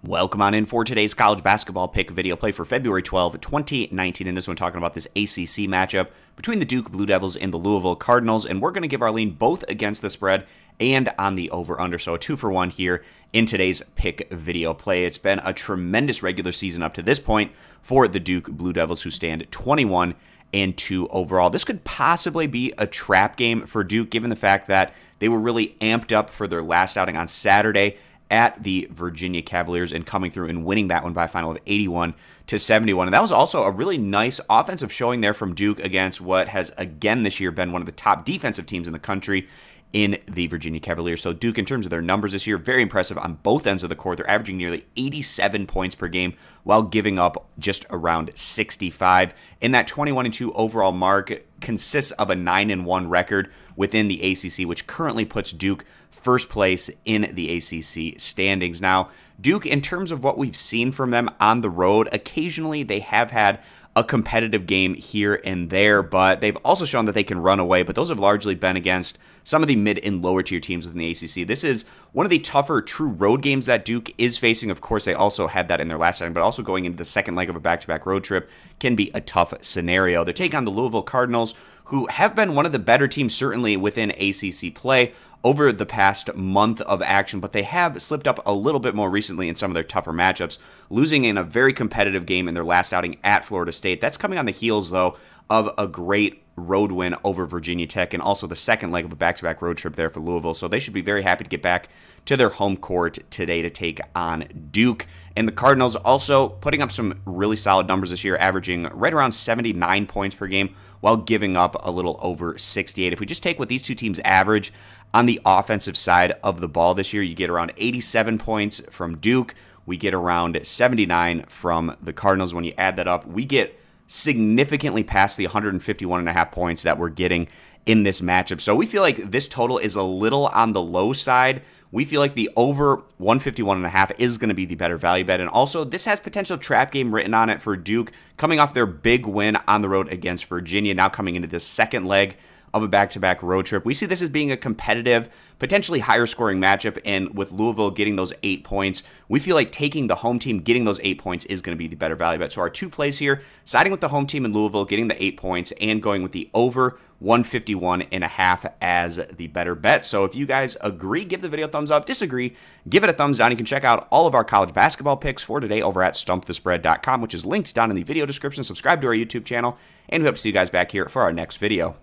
Welcome on in for today's college basketball pick video play for February 12, 2019. In this one, talking about this ACC matchup between the Duke Blue Devils and the Louisville Cardinals. And we're going to give our lean both against the spread and on the over-under. So a 2-for-1 here in today's pick video play. It's been a tremendous regular season up to this point for the Duke Blue Devils, who stand 21-2 overall. This could possibly be a trap game for Duke, given the fact that they were really amped up for their last outing on Saturday at the Virginia Cavaliers and coming through and winning that one by a final of 81-71. And that was also a really nice offensive showing there from Duke against what has again this year been one of the top defensive teams in the country in the Virginia Cavaliers. So Duke, in terms of their numbers this year, very impressive on both ends of the court. They're averaging nearly 87 points per game while giving up just around 65. And that 21-2 overall mark consists of a 9-1 record within the ACC, which currently puts Duke first place in the ACC standings. Now, Duke, in terms of what we've seen from them on the road, occasionally they have had a competitive game here and there, but they've also shown that they can run away, but those have largely been against some of the mid and lower tier teams within the ACC. This is one of the tougher true road games that Duke is facing. Of course, they also had that in their last time, but also going into the second leg of a back-to-back road trip can be a tough scenario. They take on the Louisville Cardinals, who have been one of the better teams certainly within ACC play over the past month of action, but they have slipped up a little bit more recently in some of their tougher matchups, losing in a very competitive game in their last outing at Florida State. That's coming on the heels, though, of a great road win over Virginia Tech and also the second leg of a back-to-back road trip there for Louisville. So they should be very happy to get back to their home court today to take on Duke. And the Cardinals also putting up some really solid numbers this year, averaging right around 79 points per game while giving up a little over 68. If we just take what these two teams average on the offensive side of the ball this year, you get around 87 points from Duke. We get around 79 from the Cardinals. When you add that up, we get significantly past the 151.5 points that we're getting in this matchup. So we feel like this total is a little on the low side. We feel like the over 151.5 is going to be the better value bet. And also, this has potential trap game written on it for Duke, coming off their big win on the road against Virginia, now coming into this second leg of a back-to-back road trip. We see this as being a competitive, potentially higher scoring matchup, and with Louisville getting those 8 points, we feel like taking the home team, getting those 8 points is going to be the better value bet. So our two plays here, siding with the home team in Louisville, getting the 8 points, and going with the over 151.5 as the better bet. So if you guys agree, give the video a thumbs up. Disagree, give it a thumbs down. You can check out all of our college basketball picks for today over at stumpthespread.com, which is linked down in the video description. Subscribe to our YouTube channel, and we hope to see you guys back here for our next video.